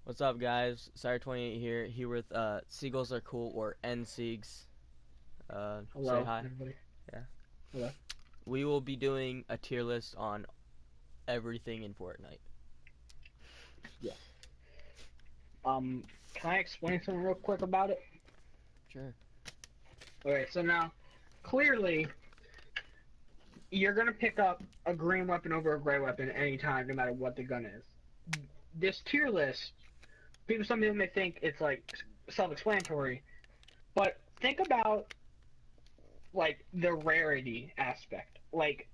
What's up, guys? Sire28 here with Seagulls Are Cool, or NSeags. Say Hello, hi. everybody. Yeah. Hello. We will be doing a tier list on everything in Fortnite. Yes. Can I explain something real quick about it? Sure. Okay, so now, clearly, you're gonna pick up a green weapon over a gray weapon anytime, no matter what the gun is. This tier list, some people may think it's like self-explanatory, but think about like the rarity aspect. Like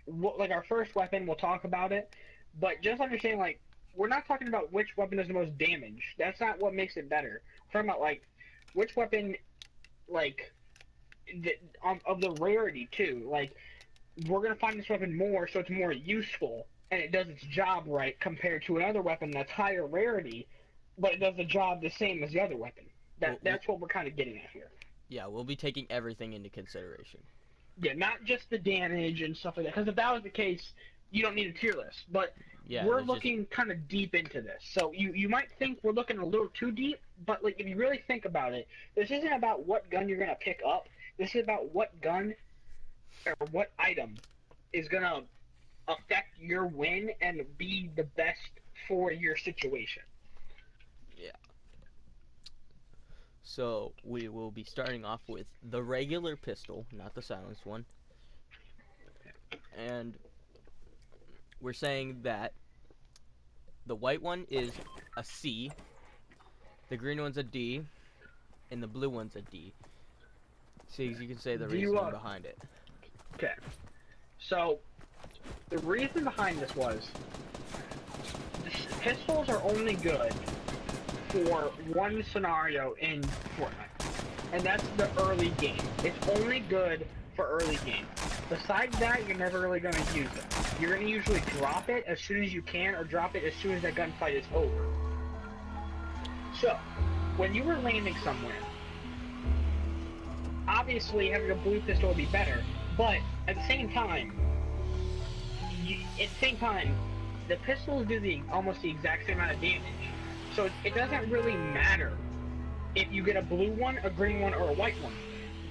our first weapon, we'll talk about it, but just understand like we're not talking about which weapon does the most damage. That's not what makes it better. We're talking about like which weapon like of the rarity too. Like we're gonna find this weapon more, so it's more useful and it does its job right compared to another weapon that's higher rarity, but it does the job the same as the other weapon. We'll, we'll, That's what we're kind of getting at here. yeah, we'll be taking everything into consideration. Yeah, not just the damage and stuff like that. Because if that was the case, you don't need a tier list. But Yeah, we're there's just looking kind of deep into this, so you might think we're looking a little too deep. But like if you really think about it, this isn't about what gun you're gonna pick up. This is about what gun or what item is gonna affect your win and be the best for your situation. yeah. So we will be starting off with the regular pistol, not the silenced one, and we're saying that the white one is a C, the green one's a D, and the blue one's a D. So you can say the Do you reasoning behind it. okay? So the reason behind this was pistols are only good for one scenario in Fortnite, and that's the early game. It's only good for early game. Besides that, you're never really going to use it. You're going to usually drop it as soon as you can, or drop it as soon as that gunfight is over. So, when you were landing somewhere, obviously having a blue pistol would be better, but at the same time, the pistols do almost the exact same amount of damage. So it doesn't really matter if you get a blue one, a green one, or a white one.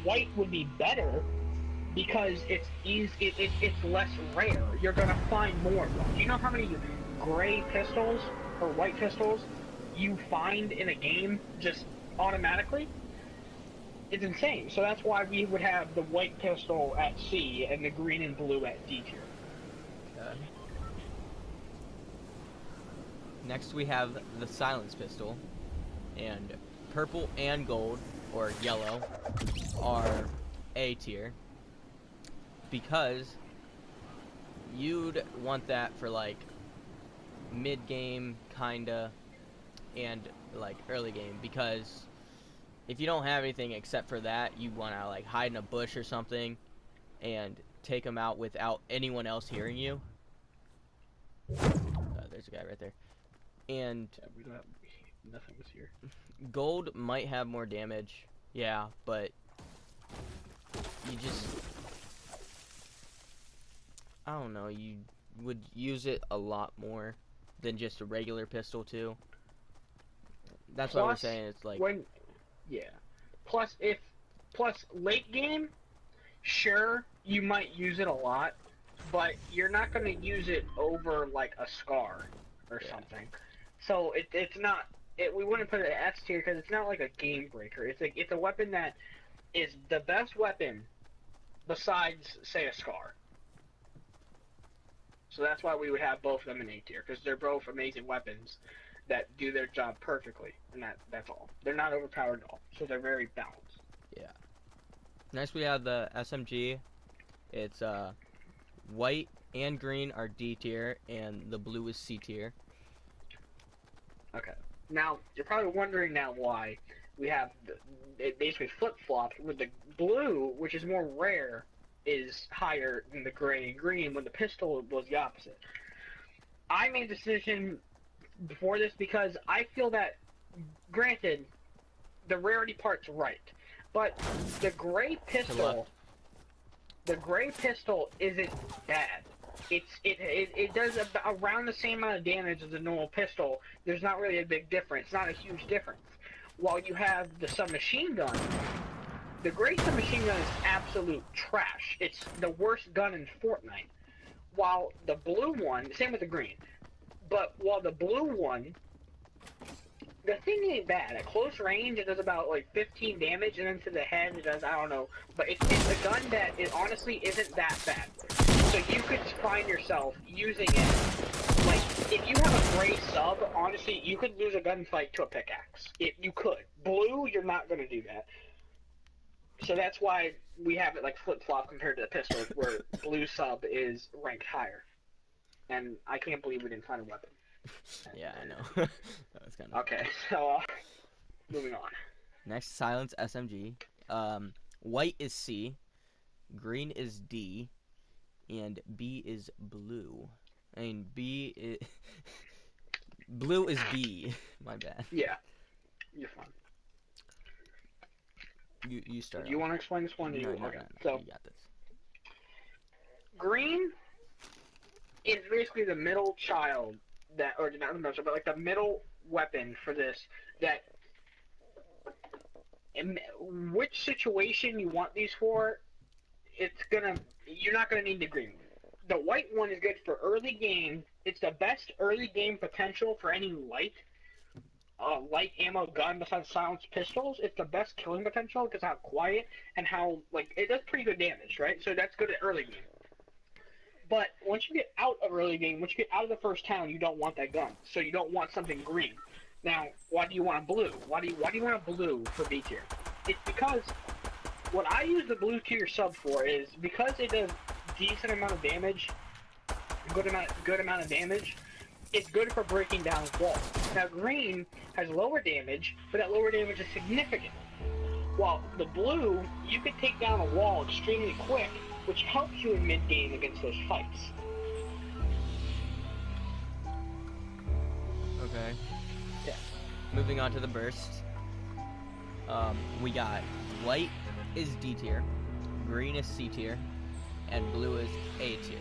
White would be better because it's less rare. You're gonna find more of them. Do you know how many gray pistols or white pistols you find in a game just automatically? It's insane. So that's why we would have the white pistol at C and the green and blue at D tier. Okay. Next we have the silence pistol, and purple and gold, or yellow, are A tier, because you'd want that for like mid-game kinda and like early game, because if you don't have anything except for that, you want to like hide in a bush or something and take them out without anyone else hearing you. There's a guy right there. And Yeah, we don't have, nothing was here. gold might have more damage, yeah, but you just, I don't know, you would use it a lot more than just a regular pistol too. That's why we're Plus, saying it's like, when yeah. Plus late game, sure you might use it a lot, but you're not gonna use it over like a scar or yeah, something. So it's not we wouldn't put it at S tier because it's not like a game breaker. It's a weapon that is the best weapon besides say a scar. So that's why we would have both of them in A tier because they're both amazing weapons that do their job perfectly, and that's all. They're not overpowered at all, so they're very balanced. yeah. Next we have the SMG. It's white and green are D tier, and the blue is C tier. Okay. Now you're probably wondering now why we have it basically flip flopped with the blue, which is more rare, is higher than the gray and green when the pistol was the opposite. I made a decision before this because I feel that, granted, the rarity part's right, but the gray To left. pistol, the gray pistol isn't bad. It does around the same amount of damage as a normal pistol. There's not really a big difference, not a huge difference. While you have the submachine gun, the gray submachine gun is absolute trash. It's the worst gun in Fortnite. While the blue one, same with the green, but while the blue one, the thing ain't bad. At close range, it does about like 15 damage, and then to the head, it does, I don't know. But it's a gun that it honestly isn't that bad. So you could find yourself using it. Like, if you have a gray sub, honestly, you could lose a gunfight to a pickaxe. You could. Blue, you're not going to do that. So that's why we have it like flip-flop compared to the pistol, where blue sub is ranked higher. And I can't believe we didn't find a weapon. Yeah, I know. That was kind of... Okay, so moving on. Next, silence SMG. White is C, green is D, and B is blue. I mean, B is... Blue is B. My bad. Yeah, you're fine. You start. Do you want to explain this one? No, okay. no, So, you got this. green is basically the middle child that, or not the middle child, but like the middle weapon for this. That, in which situation you want these for, you're not gonna need the green one. The white one is good for early game. It's the best early game potential for any light ammo gun besides silenced pistols. It's the best killing potential because how quiet and how, like, it does pretty good damage, right? So that's good at early game. But once you get out of early game, once you get out of the first town, you don't want that gun. So you don't want something green. Now, why do you want a blue? Why do you want a blue for B tier? It's because what I use the blue tier sub for is because it does decent amount of damage, good amount of damage. It's good for breaking down walls. Now, green has lower damage, but that lower damage is significant. While the blue, you can take down a wall extremely quick, which helps you in mid-game against those fights. Okay. Yeah. Moving on to the burst. We got white is D tier, green is C tier, and blue is A tier.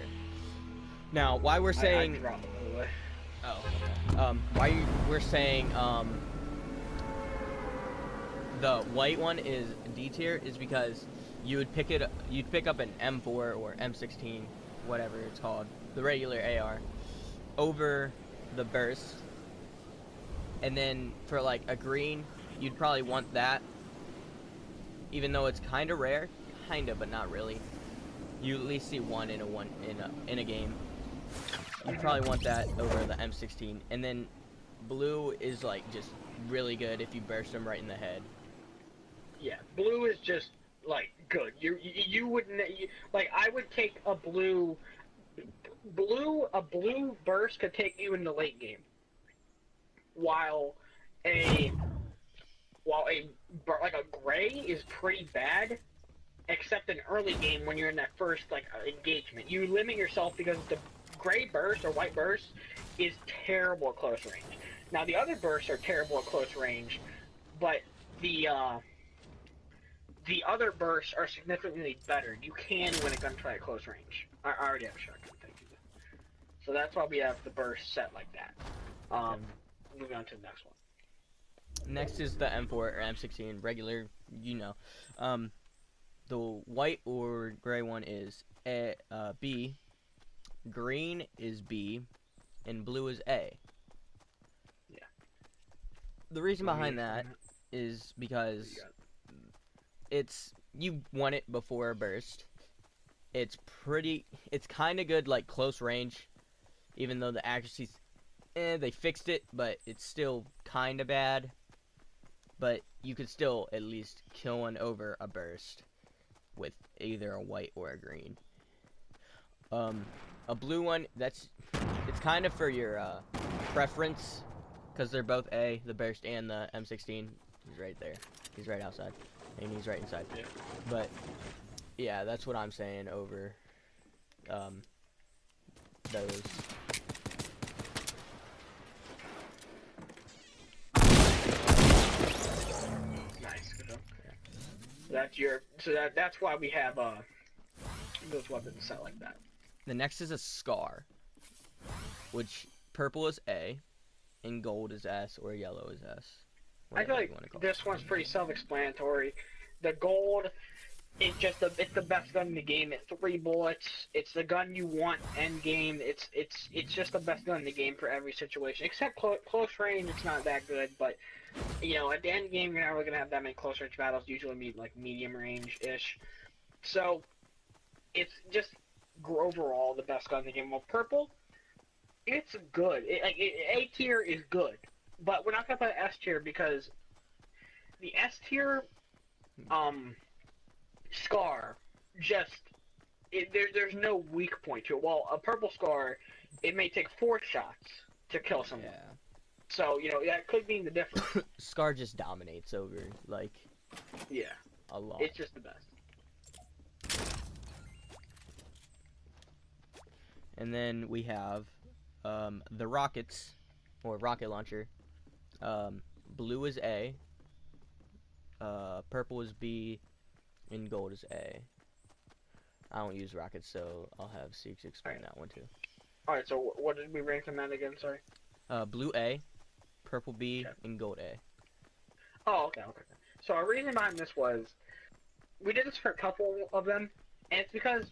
Now, why we're saying... I dropped it, by the way. Oh, okay. Why we're saying the white one is D tier is because you'd pick up an M4 or M16, whatever it's called, the regular AR, over the burst, and then for like a green, you'd probably want that, even though it's kind of rare, but not really. You at least see one in a game. You'd probably want that over the M16, and then blue is like just really good if you burst them right in the head. Yeah, blue is just like good. You wouldn't like. I would take a blue burst could take you in the late game, while a gray is pretty bad, except in early game when you're in that first like engagement. You limit yourself because the gray burst or white burst is terrible at close range. Now the other bursts are terrible at close range, but the other bursts are significantly better. You can win a gunfight at close range. I already have a shotgun, thank you. So that's why we have the burst set like that. Moving on to the next one. Next is the M4 or M16, regular, you know. The white or gray one is B, green is B, and blue is A. Yeah. The reason behind that is because you want it before a burst. It's kind of good like close range, even though the accuracy's they fixed it, but it's still kind of bad. But you could still at least kill one over a burst with either a white or a green. A blue one, it's kind of for your preference, because they're both A, the burst and the M16. He's right there. He's right outside, and he's right inside. Yeah. But yeah, that's what I'm saying over those. Nice. That's why we have those weapons set like that. The next is a Scar, which purple is A, and gold is S, or yellow is S. I feel Whatever you like want to call this it. one's pretty self-explanatory. The gold is just it's the best gun in the game. It's 3 bullets. It's the gun you want end game. It's just the best gun in the game for every situation. Except close range, it's not that good. But you know, at the end game, you're not really gonna have that many close range battles. Usually, meet like medium range ish. So it's just overall the best gun in the game. Well, purple, it's good. A tier is good, but we're not gonna put S tier because the S tier, Scar, just there's no weak point to it. While a purple Scar, it may take 4 shots to kill someone. Yeah. So you know that could be the difference. Scar just dominates over like Yeah, a lot. it's just the best. And then we have the rockets, or rocket launcher. Blue is A, purple is B, and gold is A. I don't use rockets, so I'll have Seeks explain that one too. Alright, so what did we rank them at again, sorry? Blue A, purple B, Okay. and gold A. Oh, okay. So our reason behind this was, we did this for a couple of them, and it's because,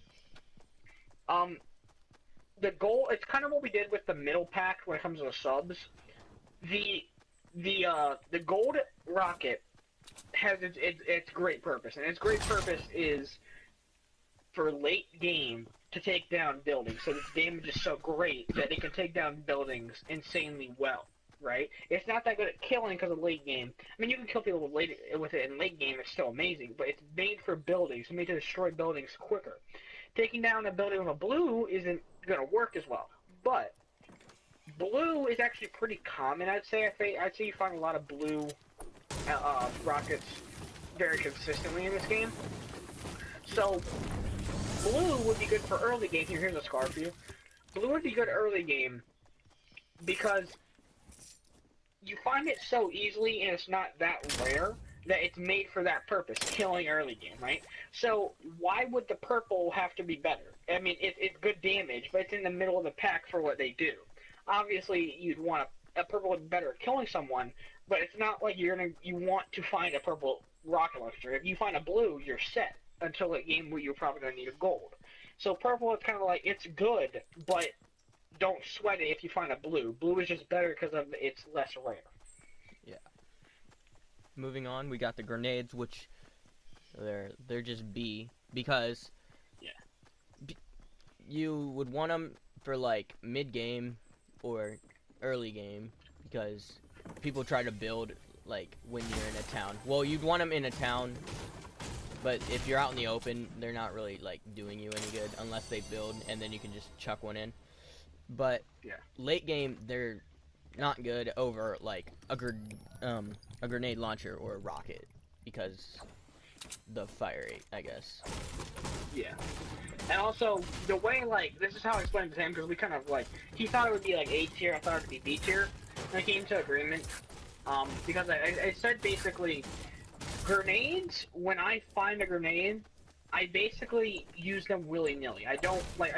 the goal, it's kind of what we did with the middle pack when it comes to the subs. The gold rocket has its great purpose, and its great purpose is for late game to take down buildings. So its damage is so great that it can take down buildings insanely well, right? It's not that good at killing because of late game. I mean, you can kill people with it in late game, it's still amazing, but it's made for buildings, it's made to destroy buildings quicker. Taking down a building with a blue isn't going to work as well, but blue is actually pretty common, I'd say. I'd say you find a lot of blue rockets very consistently in this game. So, blue would be good for early game. Here's a Scar for you. Blue would be good early game because you find it so easily and it's not that rare that it's made for that purpose, killing early game, right? So why would the purple have to be better? I mean, it's good damage, but it's in the middle of the pack for what they do. Obviously, you'd want a purple would be better at killing someone, but it's not like you want to find a purple rocket launcher. If you find a blue, you're set until a game where you're probably going to need a gold. So purple is kind of like, it's good, but don't sweat it if you find a blue. Blue is just better because of it's less rare. Yeah. Moving on, we got the grenades, which they're just B, because you would want them for like mid game or early game, because people try to build like when you're in a town. Well, you'd want them in a town, but if you're out in the open, they're not really like doing you any good unless they build, and then you can just chuck one in. But late game, they're not good over like a grenade launcher or a rocket, because the fire rate, I guess. Yeah. And also, the way, like, this is how I explained it to him, because we kind of, like, he thought it would be, like, A tier, I thought it would be B tier, and I came to agreement, because I said, basically, grenades, when I find a grenade, I basically use them willy-nilly. I don't, like,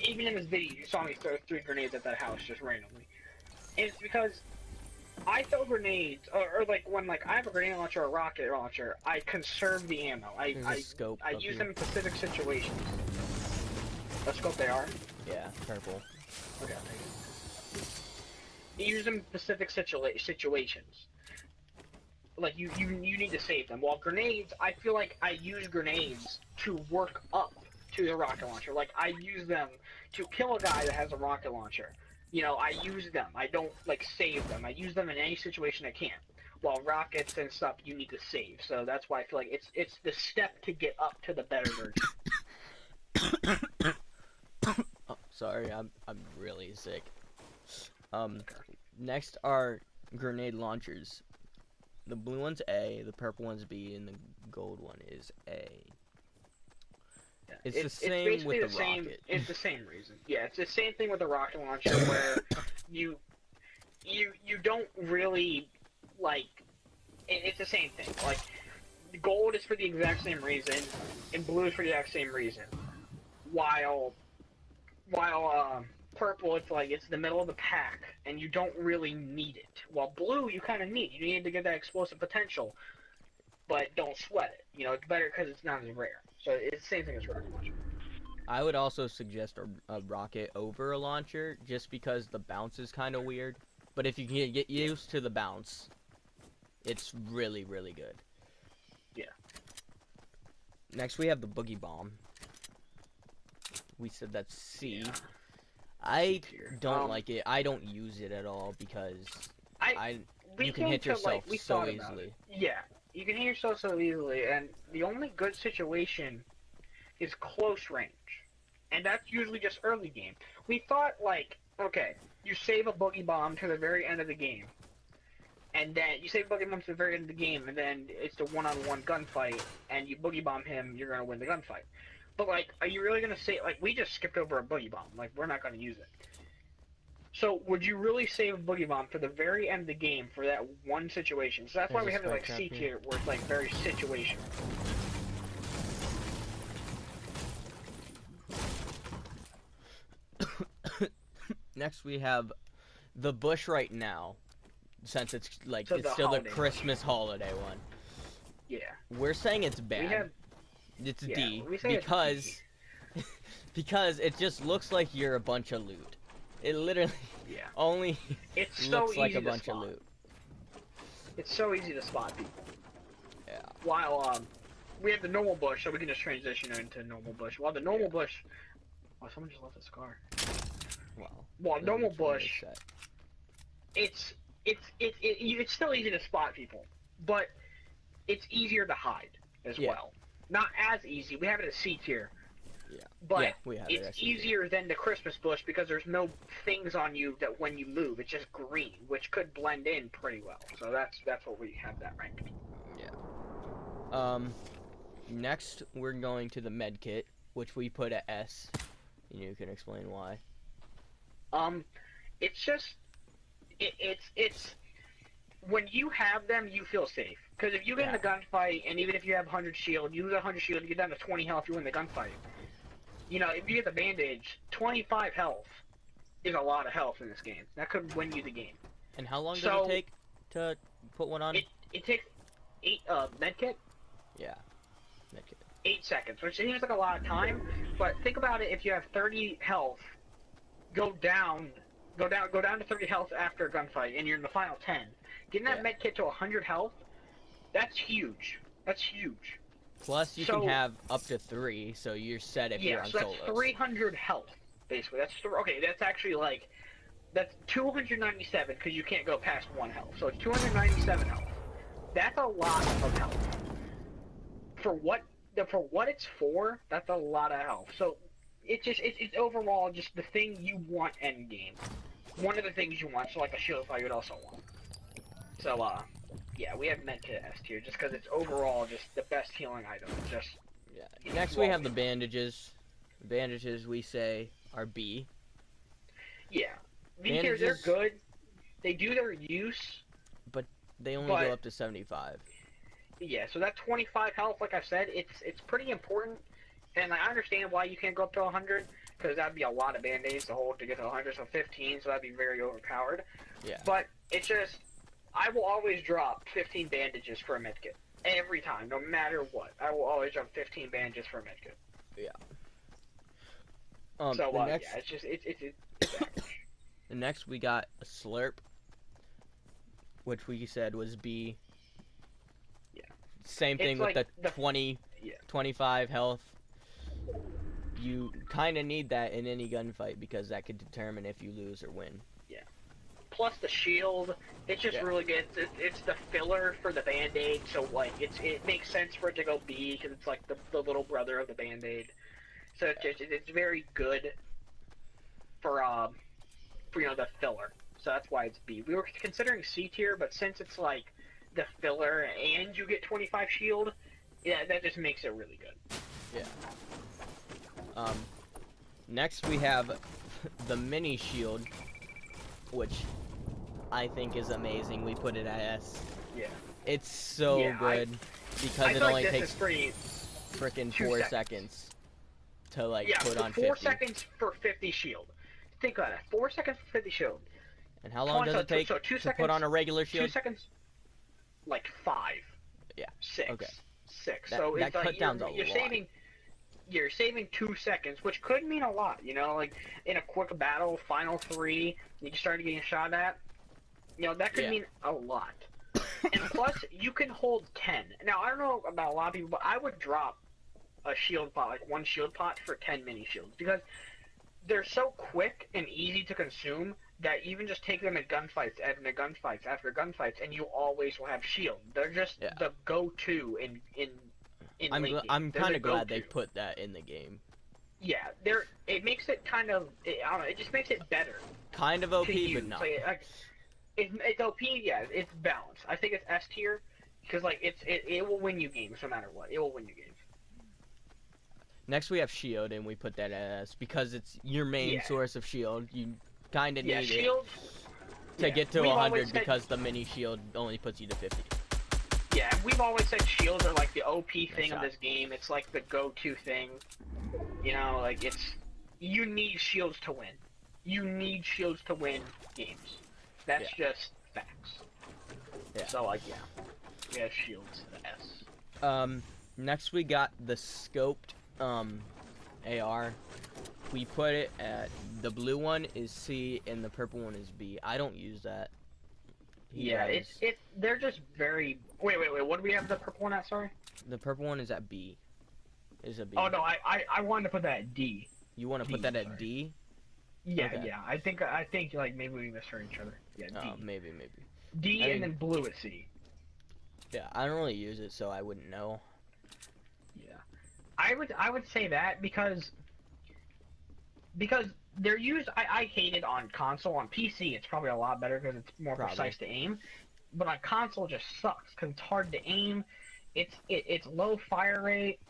even in this video, you saw me throw 3 grenades at that house just randomly. And it's because I throw grenades, or like, when, like, I have a grenade launcher or a rocket launcher, I conserve the ammo. I use them in specific situations. What scope they are? Yeah, purple. Okay. You use them in specific situations. Like, you need to save them. While grenades, I feel like I use grenades to work up to the rocket launcher. Like, I use them to kill a guy that has a rocket launcher. You know, I use them. I don't, like, save them. I use them in any situation I can. While rockets and stuff, you need to save. So that's why I feel like it's the step to get up to the better version. Oh, sorry, I'm really sick. Next are grenade launchers. The blue one's A, the purple one's B, and the gold one is A. Yeah. It's the same with the rocket. It's the same reason. Yeah, it's the same thing with the rocket launcher, where you don't really, like, it's the same thing. Like, gold is for the exact same reason, and blue is for the exact same reason. While while purple, it's like it's the middle of the pack, and you don't really need it. While blue, you kind of need. You need to get that explosive potential, but don't sweat it. You know, it's better because it's not as rare. So it's the same thing as rocket launcher. I would also suggest a rocket over a launcher, just because the bounce is kind of weird. But if you can get used to the bounce, it's really, really good. Yeah. Next, we have the boogie bomb. We said that's C. Yeah. I don't like it. I don't use it at all because you can hit yourself so easily. Yeah, you can hit yourself so easily, and the only good situation is close range, and that's usually just early game. We thought, like, okay, you save a boogie bomb to the very end of the game, and then you save a boogie bomb to the very end of the game, and then it's the one-on-one gunfight, and you boogie bomb him, you're gonna win the gunfight. But, like, are you really gonna say, like, we just skipped over a boogie bomb, like, we're not gonna use it. So, would you really save a boogie bomb for the very end of the game for that one situation? So that's why we have it, like, C tier, where it's, like, very situational. Next, we have the bush right now, since it's like So it's still the Christmas holiday one. Yeah. We're saying it's bad. It's yeah, D we say because it's because it just looks like you're a bunch of loot. It literally only it's looks so like easy a bunch to of spot. loot. It's so easy to spot people. Yeah. While we have the normal bush, so we can just transition into normal bush. While the normal bush, oh, someone just left a scar. Well, While normal bush, it's still easy to spot people, but it's easier to hide as well. Not as easy. We have it as C tier. Yeah. But we have it's easier than the Christmas bush because there's no things on you that when you move, it's just green, which could blend in pretty well. So that's what we have that ranked. Yeah. Next we're going to the med kit, which we put at S. And you can explain why. It's just it's when you have them, you feel safe. Because if you get in a gunfight, and even if you have 100 shield, you lose 100 shield, you get down to 20 health, you win the gunfight. You know, if you get the bandage, 25 health is a lot of health in this game. That could win you the game. And how long does it take to put one on? It takes 8 medkit. Yeah, medkit. 8 seconds, which seems like a lot of time. But think about it: if you have 30 health, go down to 30 health after a gunfight, and you're in the final 10. Getting that medkit to 100 health, that's huge. That's huge. Plus, you can have up to 3, so you're set if you're on solos. Yeah, so that's 300 health, basically. That's actually like, that's 297, because you can't go past 1 health. So it's 297 health. That's a lot of health. For what it's for, that's a lot of health. So it's overall just the thing you want end game. One of the things you want, so like a shield fire you would also want. So, yeah, we have medkit S tier just because it's overall just the best healing item. Next we have the bandages. The bandages we say are B. Yeah, B tier, they're good. They do their use, but they only go up to 75. Yeah, so that 25 health, like I said, it's pretty important, and I understand why you can't go up to 100 because that'd be a lot of band-aids to hold to get to 100. So 15, so that'd be very overpowered. Yeah. But it's just, I will always drop 15 bandages for a medkit. Every time, no matter what. I will always drop 15 bandages for a medkit. Yeah. Yeah, it's just, it's the next we got a slurp, which we said was B. Yeah. Same thing with like the 25 health. You kind of need that in any gunfight because that could determine if you lose or win. Yeah. Plus the shield, it's just really good. It's the filler for the band-aid, so like it makes sense for it to go B because it's like the little brother of the band-aid. So it's very good for the filler. So that's why it's B. We were considering C tier, but since it's like the filler and you get 25 shield, yeah, that just makes it really good. Yeah. Next we have the mini shield, which I think is amazing. We put it at S. Yeah. It's so good because it only takes frickin' 4 seconds. to like Yeah, put so on 4 50. seconds for 50 shield. Think about that. 4 seconds for 50 shield. And how long does it take so 2 to seconds, put on a regular 2 shield? seconds, like 5, Yeah. 6, Okay. 6. That, So that it's like cut down's a you're lot. saving 2 seconds, which could mean a lot. You know, like in a quick battle, final 3, you start getting shot at. You know, that could Yeah. mean a lot. And plus, you can hold 10. Now, I don't know about a lot of people, but I would drop a shield pot, like 1 shield pot for 10 mini shields, because they're so quick and easy to consume that even just take them at gunfights, after gunfights, and you always will have shield. They're just the go-to in late game. I'm kind of glad they go-to. put that in the game. Yeah, it makes it kind of, I don't know, it just makes it better. Kind of OP, to use. but not. Like, it's OP, yeah, it's balanced. I think it's S tier, because like it will win you games no matter what. It will win you games. Next we have shield, and we put that as because it's your main source of shield. You kind of need shield, it to get to 100 because the mini shield only puts you to 50. Yeah, we've always said shields are like the OP thing of this game. It's like the go-to thing. You know, like you need shields to win. You need shields to win games. That's just facts. Yeah. So like we have shields to the S. Next we got the scoped AR. We put it at the blue one is C and the purple one is B. I don't use that. They're just very. Wait. What do we have the purple one at? Sorry. The purple one is at B. Is a B. Oh no, I wanted to put that at D. You want to put that at D? Yeah, okay. yeah. I think like maybe we misheard each other. Yeah, D. Maybe. D and then blue at C. Yeah, I don't really use it, so I wouldn't know. Yeah, I would say that because they're used. I hate it on console. On PC, it's probably a lot better because it's more precise to aim. But on console, it just sucks because it's hard to aim. It's low fire rate,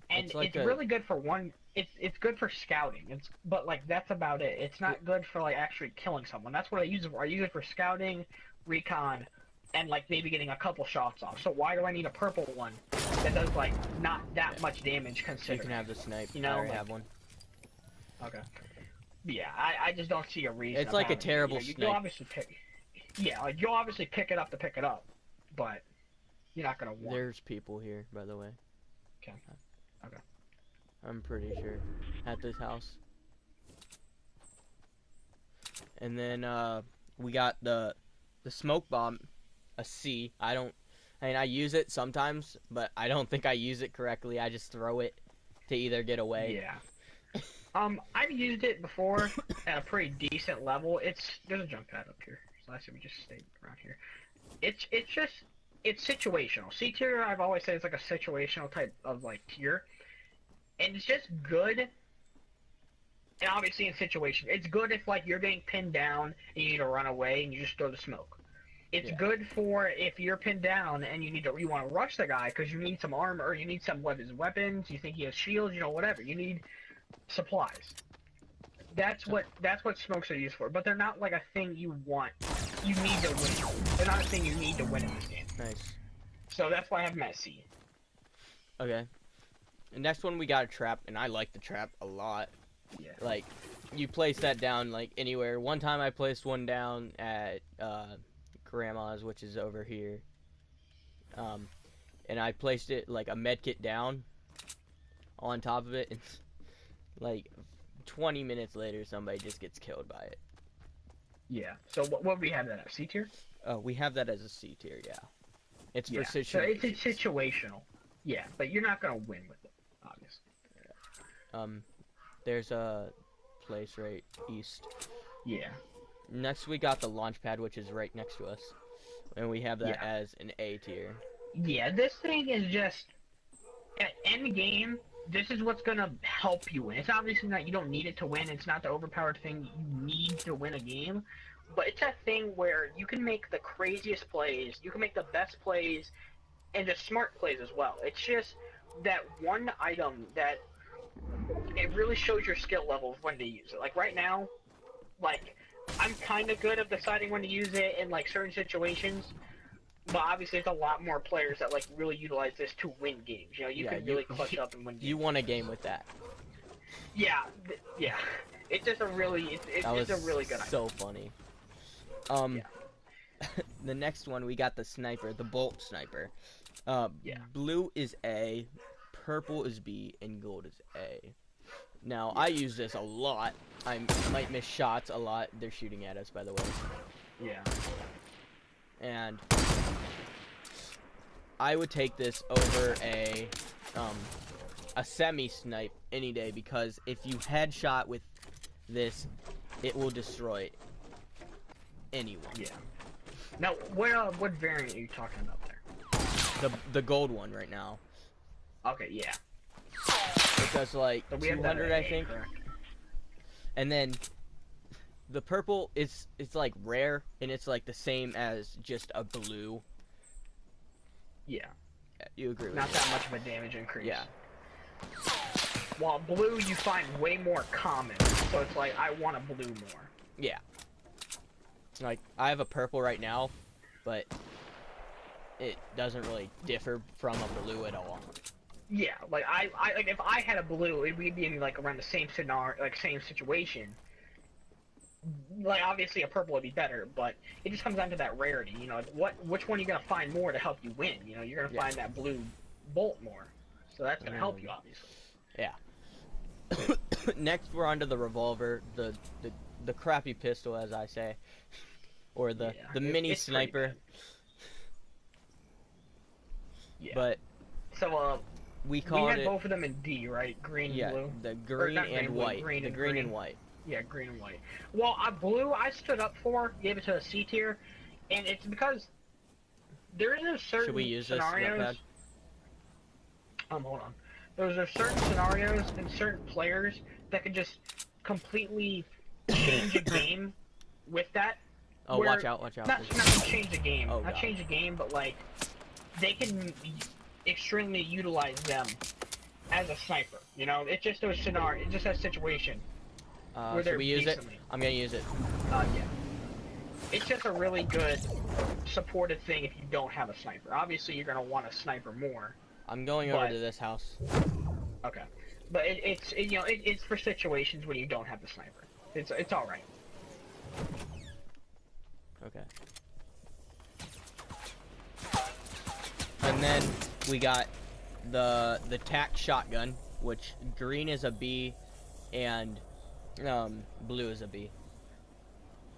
and it's really good for one. It's good for scouting. But like that's about it. It's not good for like actually killing someone. That's what I use it for. I use it for scouting, recon, and like maybe getting a couple shots off. So why do I need a purple one that does like not that much damage considering? You can have the snipe. You know, I already have one. Okay. Yeah, I just don't see a reason. It's like a terrible snipe. You'll obviously pick. Yeah, like you'll obviously pick it up to pick it up, but you're not gonna want. There's people here, by the way. Okay. Okay. I'm pretty sure at this house. And then we got the smoke bomb, a C. I mean I use it sometimes, but I don't think I use it correctly. I just throw it to either get away. Yeah. I've used it before at a pretty decent level. There's a jump pad up here, so I say we just stay around here. It's situational. C tier I've always said it's like a situational type of like tier. And it's just good, and obviously in situation, it's good if like you're getting pinned down and you need to run away and you just throw the smoke. It's good for if you're pinned down and you want to rush the guy because you need some armor, or you need some of his weapons, you think he has shields, whatever. You need supplies. That's what smokes are used for. But they're not like a thing you want. You need to win. They're not a thing you need to win in this game. Nice. So that's why I have them at C. Okay. The next one we got a trap, and I like the trap a lot. Yeah. Like, you place that down like anywhere. One time I placed one down at Grandma's, which is over here. And I placed it like a med kit down on top of it, and like 20 minutes later somebody just gets killed by it. Yeah. So what we have that at C tier? We have that as a C tier, yeah. It's for situations. So it's situational. Yeah, but you're not gonna win with it, obviously. There's a place right east. Yeah. Next we got the launch pad, which is right next to us, and we have that as an A tier. Yeah, this thing is just at end game. This is what's gonna help you win. It's obviously not. You don't need it to win. It's not the overpowered thing you need to win a game, but it's a thing where you can make the craziest plays. You can make the best plays, and just smart plays as well. It's just that one item that it really shows your skill level when to use it. Like right now, like I'm kind of good at deciding when to use it in like certain situations. But obviously, there's a lot more players that like really utilize this to win games. You can really clutch up and win games. You won a game with that. Yeah, yeah. It's just a really, it's a really good idea. So funny. Yeah. The next one we got the sniper, the bolt sniper. Yeah. Blue is A, purple is B, and gold is A. Now Yeah. I use this a lot. I might miss shots a lot. They're shooting at us, by the way. Yeah. And I would take this over a semi snipe any day, because if you headshot with this, it will destroy anyone. Yeah. Now, what variant are you talking about there? The gold one right now. Okay, yeah. It does like So we have 200, that I think. correct? And then the purple is like rare, and it's like the same as just a blue. Yeah. You agree with Not me? that much of a damage increase. Yeah. While blue you find way more common, so it's like I want a blue more. Yeah. Like I have a purple right now, but it doesn't really differ from a blue at all. Yeah, like I like if I had a blue, we'd be in like around the same scenario, like same situation. Like obviously a purple would be better, but it just comes down to that rarity. You know, which one are you gonna find more to help you win? You know, you're gonna find that blue bolt more, so that's gonna help you obviously. Yeah. Next, we're onto the revolver, the crappy pistol, as I say, or the mini it's sniper. Yeah. But so we had it both of them in D, right? Green, and blue. the green not and blue, white. green The and green and white. Yeah, green and white. Well, blue I stood up for, gave it to a C tier, and it's because there is a certain Should we use scenarios. this Hold on. There's certain scenarios and certain players that can just completely change a game with that. Oh, watch out! Watch out! Not change the game. Oh, not God. change the game, but like they can extremely utilize them as a sniper. You know, it's just a scenario. It's just a situation. Where Should they're we use decently. it? I'm gonna use it. Yeah. It's just a really good supportive thing if you don't have a sniper. Obviously, you're gonna want a sniper more. I'm going over to this house. Okay. But it's for situations when you don't have the sniper. It's all right. Okay. And then we got the tac shotgun, which green is a B, and blue is a B.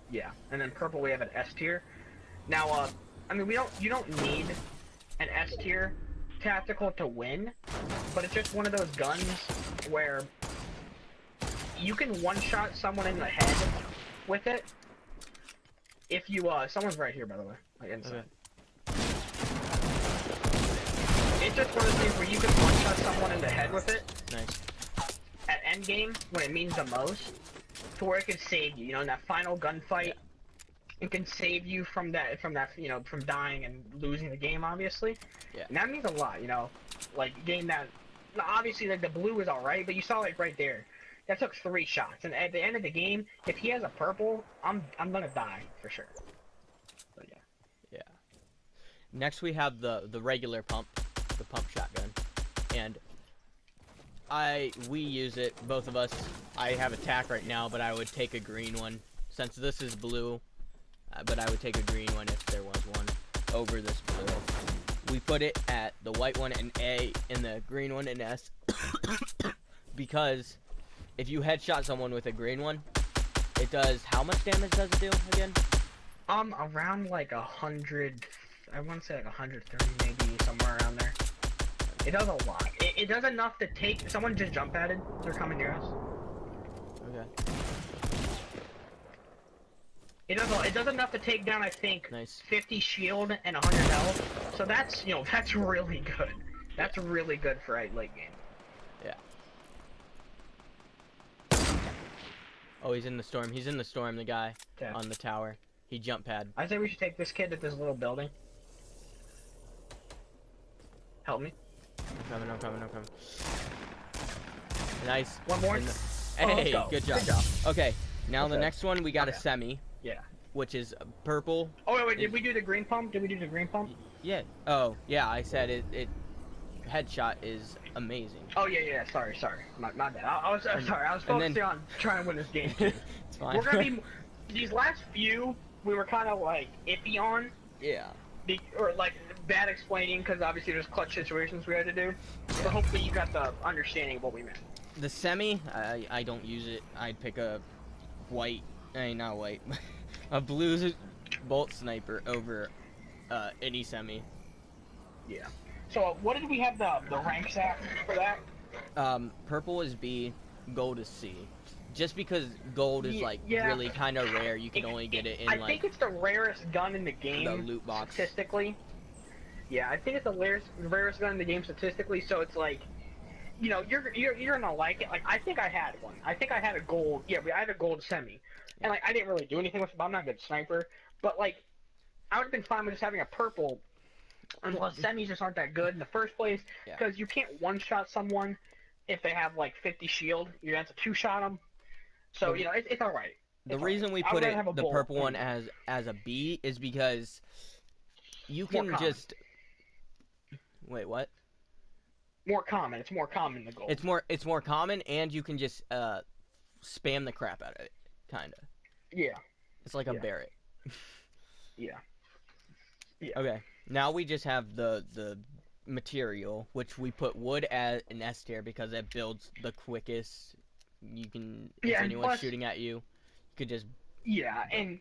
Yeah. And then purple we have an S tier. Now, I mean you don't need an S tier tactical to win, but it's just one of those guns where you can one-shot someone in the head with it. If you someone's right here, by the way, like inside. Okay. It's just one of those things where you can one-shot someone in the head with it. Nice. At endgame, when it means the most, to where it can save you. You know, in that final gunfight, it can save you from that, you know, from dying and losing the game, obviously. Yeah. And that means a lot, you know, like getting that. Obviously, like the blue is all right, but you saw like right there, that took 3 shots, and at the end of the game, if he has a purple, I'm gonna die for sure. But yeah. Yeah. Next we have the regular pump, the pump shotgun, and we use it, both of us. I have a tac right now, but I would take a green one since this is blue. But I would take a green one if there was one over this blue. We put it at the white one in A and the green one in S because if you headshot someone with a green one, it does, how much damage does it do again? Around like 100, I want to say like 130 maybe, somewhere around there. It does a lot. It does enough to take, someone just jump padded, they're coming near us. Okay. It does enough to take down, I think, Nice. 50 shield and 100 health. So that's, you know, that's really good. That's really good for a late game. Yeah. Oh, he's in the storm. He's in the storm, the guy on the tower. He jump pad. I say we should take this kid at this little building. Help me. I'm coming. Nice. One more. Hey, go. good job. Okay, now the next one we got a semi. Yeah. Which is purple. Oh wait, did we do the green pump? Did we do the green pump? Yeah. Oh, yeah. I said it. headshot is amazing. Oh yeah. Sorry. My bad. I was And- sorry. I was and then- focusing on trying to win this game too. It's fine. We're gonna be these last few. We were kind of like iffy on, Yeah. or like bad explaining because obviously there's clutch situations we had to do. Yeah. But hopefully you got the understanding of what we meant. The semi, I don't use it. I'd pick a white, not white, a blue bolt sniper over any semi. Yeah. So what did we have the ranks at for that? Purple is B, gold is C. Just because gold is like Yeah. really kind of rare, you can only get it in I like think it's the rarest gun in the game. the loot box. Statistically. Yeah, I think it's the rarest gun in the game statistically. So it's like, you know, you're gonna like it. Like I think I had one. I think I had a gold. Yeah, I had a gold semi, and like I didn't really do anything with it. But I'm not a good sniper. But like, I would have been fine with just having a purple, unless semis just aren't that good in the first place. Yeah. Because you can't one-shot someone if they have like 50 shield. You have to two-shot them. So you know it's all right. The reason we put the purple one as a B is because you can just wait, what? More common. It's more common than gold. It's more common, and you can just spam the crap out of it, kinda. Yeah. It's like a Barrett. Yeah. Okay. Now we just have the material, which we put wood as an S tier because it builds the quickest. You can if anyone's shooting at you, you could just and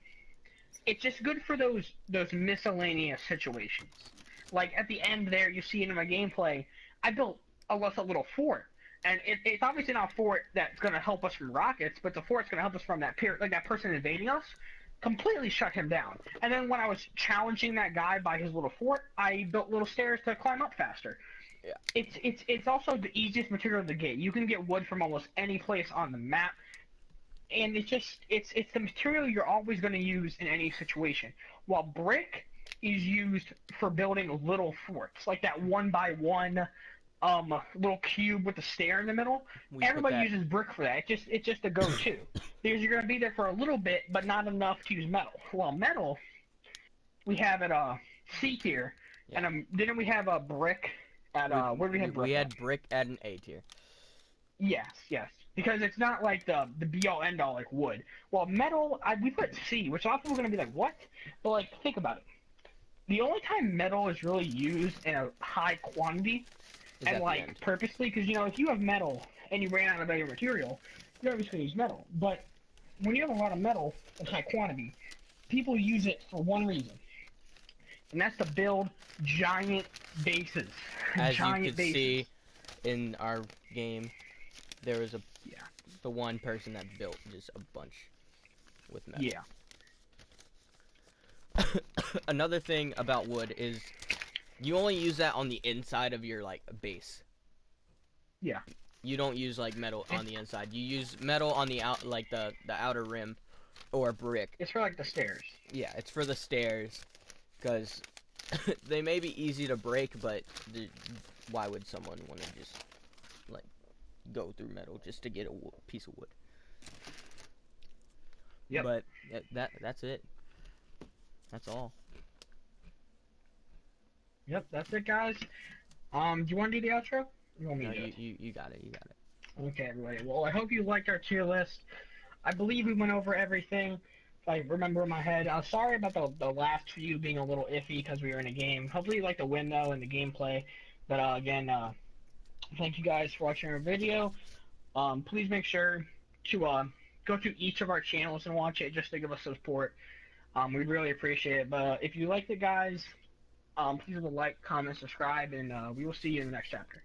it's just good for those miscellaneous situations. Like at the end there, you see it in my gameplay. I built a little fort, and it's obviously not a fort that's going to help us from rockets, but the fort's going to help us from that that person invading us. Completely shut him down. And then when I was challenging that guy by his little fort, I built little stairs to climb up faster. Yeah. It's also the easiest material to get. You can get wood from almost any place on the map, and it's the material you're always going to use in any situation. While brick is used for building little forts, like that 1x1 little cube with a stair in the middle. Everybody uses brick for that. It's just a go-to because you're going to be there for a little bit, but not enough to use metal. Well, metal we have at C tier, and didn't we have a brick at where did we have brick? We had brick at an A tier. Yes, because it's not like the be-all end-all like wood. Well, metal we put C, which a lot of people are going to be like, what? But like, think about it. The only time metal is really used in a high quantity and like purposely, because you know if you have metal and you ran out of other material, you're obviously going to use metal. But when you have a lot of metal in high quantity, people use it for one reason, and that's to build giant bases. As you could see in our game, there was the one person that built just a bunch with metal. Yeah. Another thing about wood is you only use that on the inside of your like base. Yeah. You don't use like metal on the inside. You use metal on the like the outer rim or brick. It's for like the stairs. Yeah, it's for the stairs because they may be easy to break, but why would someone want to just like go through metal just to get a piece of wood? Yep. But that's it. That's all. Yep, that's it, guys. Do you want to do the outro? You want me to? You got it. You got it. Okay, everybody. Well, I hope you liked our tier list. I believe we went over everything. If I remember in my head. I'm sorry about the last few being a little iffy because we were in a game. Hopefully you liked the window and the gameplay. But again, thank you guys for watching our video. Please make sure to go to each of our channels and watch it just to give us support. We'd really appreciate it. But if you liked it, guys, please leave a like, comment, subscribe, and we will see you in the next chapter.